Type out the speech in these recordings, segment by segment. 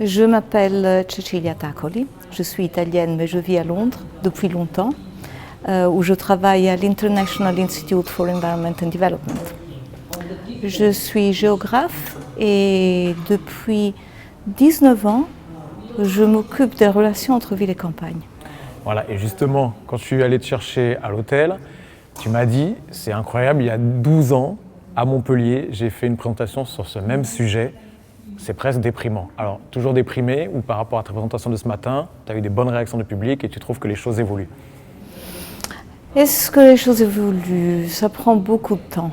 Je m'appelle Cecilia Tacoli, je suis italienne mais je vis à Londres depuis longtemps, où je travaille à l'International Institute for Environment and Development. Je suis géographe et depuis 19 ans, je m'occupe des relations entre ville et campagne. Voilà, et justement, quand je suis allé te chercher à l'hôtel, tu m'as dit, c'est incroyable, il y a 12 ans, à Montpellier, j'ai fait une présentation sur ce même sujet. C'est presque déprimant. Alors, toujours déprimé ou par rapport à ta présentation de ce matin, tu as eu des bonnes réactions du public et tu trouves que les choses évoluent? Est-ce que les choses évoluent? Ça prend beaucoup de temps.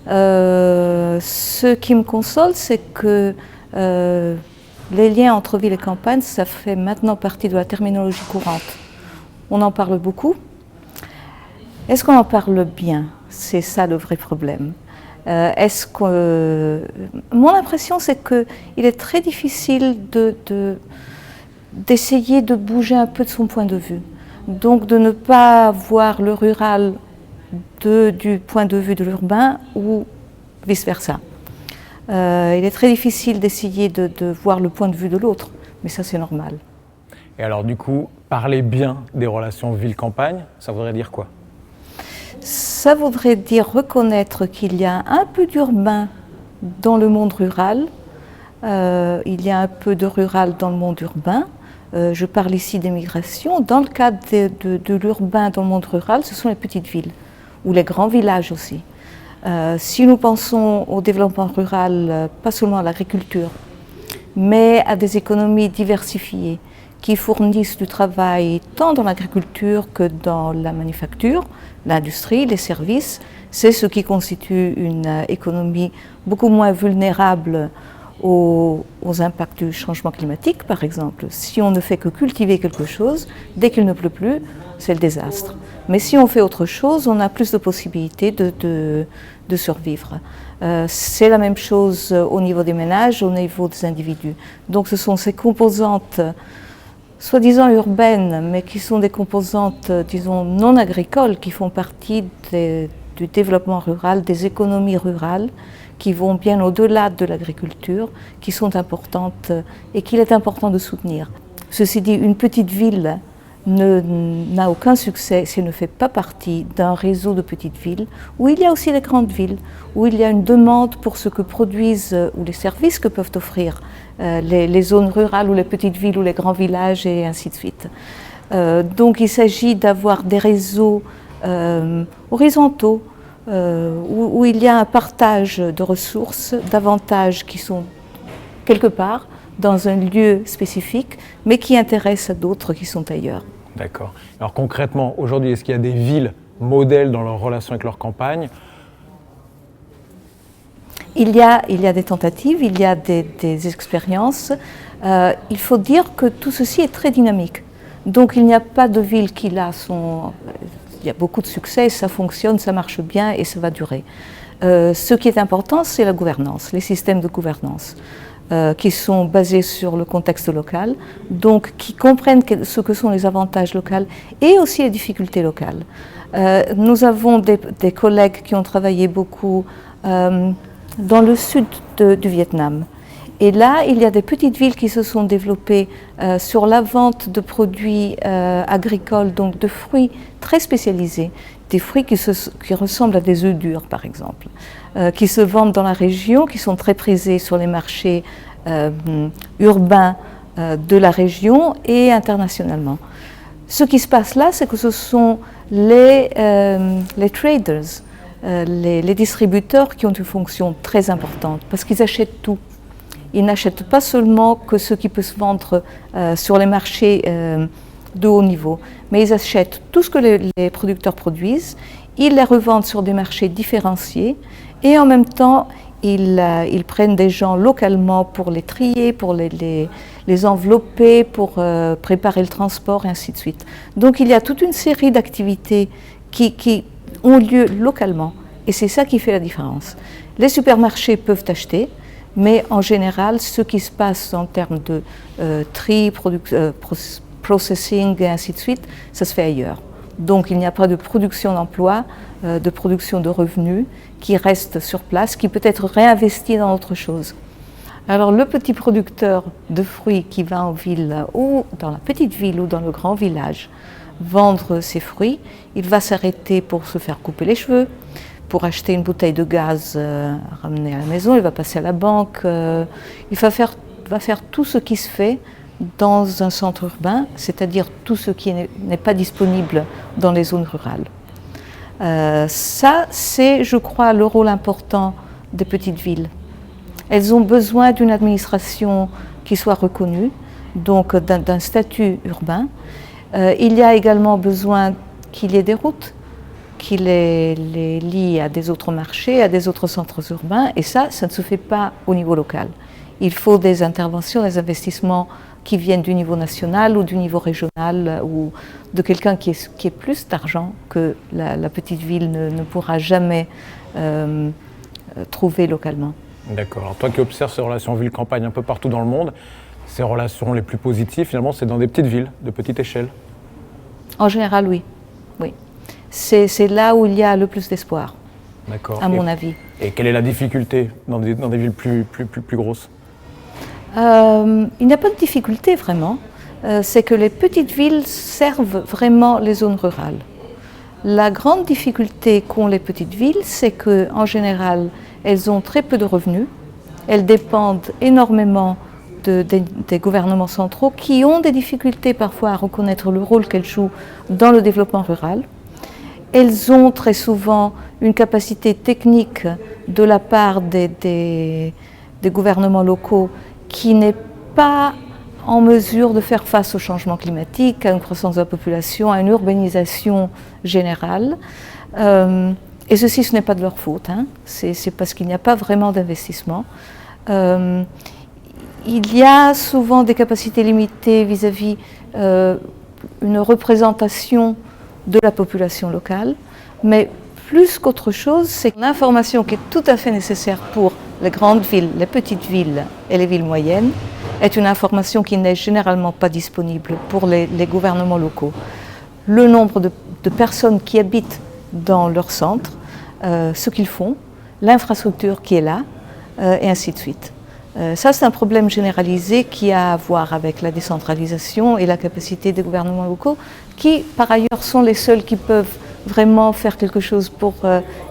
Ce qui me console, c'est que les liens entre ville et campagne, ça fait maintenant partie de la terminologie courante. On en parle beaucoup. Est-ce qu'on en parle bien? C'est ça le vrai problème. Mon impression, c'est qu'il est très difficile d'essayer de bouger un peu de son point de vue. Donc de ne pas voir le rural du point de vue de l'urbain ou vice-versa. Il est très difficile d'essayer de voir le point de vue de l'autre, mais ça c'est normal. Et alors du coup, parler bien des relations ville-campagne, ça voudrait dire quoi? Ça voudrait dire reconnaître qu'il y a un peu d'urbain dans le monde rural, il y a un peu de rural dans le monde urbain. Je parle ici des migrations. Dans le cadre de l'urbain dans le monde rural, ce sont les petites villes, ou les grands villages aussi. Si nous pensons au développement rural, pas seulement à l'agriculture, mais à des économies diversifiées qui fournissent du travail tant dans l'agriculture que dans la manufacture, l'industrie, les services, c'est ce qui constitue une économie beaucoup moins vulnérable aux impacts du changement climatique, par exemple. Si on ne fait que cultiver quelque chose, dès qu'il ne pleut plus, c'est le désastre. Mais si on fait autre chose, on a plus de possibilités de survivre. C'est la même chose au niveau des ménages, au niveau des individus. Donc ce sont ces composantes soi-disant urbaines, mais qui sont des composantes, disons, non agricoles, qui font partie du développement rural, des économies rurales, qui vont bien au-delà de l'agriculture, qui sont importantes et qu'il est important de soutenir. Ceci dit, une petite ville n'a aucun succès si elle ne fait pas partie d'un réseau de petites villes, où il y a aussi les grandes villes, où il y a une demande pour ce que produisent ou les services que peuvent offrir les zones rurales ou les petites villes ou les grands villages et ainsi de suite. Donc il s'agit d'avoir des réseaux horizontaux où il y a un partage de ressources, d'avantages qui sont quelque part dans un lieu spécifique, mais qui intéressent à d'autres qui sont ailleurs. D'accord. Alors concrètement, aujourd'hui, est-ce qu'il y a des villes modèles dans leur relation avec leur campagne? Il y a des tentatives, il y a des expériences. Il faut dire que tout ceci est très dynamique. Donc il n'y a pas de ville qui là sont... Il y a beaucoup de succès, ça fonctionne, ça marche bien et ça va durer. Ce qui est important, c'est la gouvernance, les systèmes de gouvernance. Qui sont basés sur le contexte local, donc qui comprennent ce que sont les avantages locaux et aussi les difficultés locales. Nous avons des collègues qui ont travaillé beaucoup dans le sud du Vietnam. Et là, il y a des petites villes qui se sont développées sur la vente de produits agricoles, donc de fruits très spécialisés, des fruits qui ressemblent à des œufs durs, par exemple, qui se vendent dans la région, qui sont très prisés sur les marchés urbains de la région et internationalement. Ce qui se passe là, c'est que ce sont les traders, les distributeurs qui ont une fonction très importante, parce qu'ils achètent tout. Ils n'achètent pas seulement que ce qui peut se vendre sur les marchés de haut niveau, mais ils achètent tout ce que les producteurs produisent, ils les revendent sur des marchés différenciés et en même temps ils prennent des gens localement pour les trier, pour les envelopper, pour préparer le transport et ainsi de suite. Donc il y a toute une série d'activités qui ont lieu localement et c'est ça qui fait la différence. Les supermarchés peuvent acheter, mais en général ce qui se passe en termes de tri, processing et ainsi de suite, ça se fait ailleurs. Donc il n'y a pas de production d'emplois, de production de revenus qui reste sur place, qui peut être réinvesti dans autre chose. Alors le petit producteur de fruits qui va en ville ou dans la petite ville ou dans le grand village vendre ses fruits, il va s'arrêter pour se faire couper les cheveux, pour acheter une bouteille de gaz à ramener à la maison, il va passer à la banque, il va faire tout ce qui se fait dans un centre urbain, c'est-à-dire tout ce qui n'est pas disponible dans les zones rurales. Ça, c'est, je crois, le rôle important des petites villes. Elles ont besoin d'une administration qui soit reconnue, donc d'un statut urbain. Il y a également besoin qu'il y ait des routes qui les lient à des autres marchés, à des autres centres urbains, et ça ne se fait pas au niveau local. Il faut des interventions, des investissements qui viennent du niveau national ou du niveau régional ou de quelqu'un qui ait plus d'argent que la petite ville ne pourra jamais trouver localement. D'accord. Alors toi qui observes ces relations ville-campagne un peu partout dans le monde, ces relations les plus positives, finalement, c'est dans des petites villes, de petite échelle? En général, oui. Oui. C'est là où il y a le plus d'espoir, à mon avis. Et quelle est la difficulté dans des villes plus grosses? Il n'y a pas de difficulté vraiment. C'est que les petites villes servent vraiment les zones rurales. La grande difficulté qu'ont les petites villes, c'est qu'en général, elles ont très peu de revenus. Elles dépendent énormément des gouvernements centraux qui ont des difficultés parfois à reconnaître le rôle qu'elles jouent dans le développement rural. Elles ont très souvent une capacité technique de la part des gouvernements locaux qui n'est pas en mesure de faire face au changement climatique, à une croissance de la population, à une urbanisation générale. Et ceci, ce n'est pas de leur faute, hein. C'est parce qu'il n'y a pas vraiment d'investissement. Il y a souvent des capacités limitées vis-à-vis une représentation de la population locale, mais plus qu'autre chose, c'est l'information qui est tout à fait nécessaire pour les grandes villes, les petites villes et les villes moyennes, est une information qui n'est généralement pas disponible pour les gouvernements locaux. Le nombre de personnes qui habitent dans leur centre, ce qu'ils font, l'infrastructure qui est là, et ainsi de suite. Ça, c'est un problème généralisé qui a à voir avec la décentralisation et la capacité des gouvernements locaux, qui, par ailleurs, sont les seuls qui peuvent vraiment faire quelque chose pour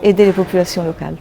aider les populations locales.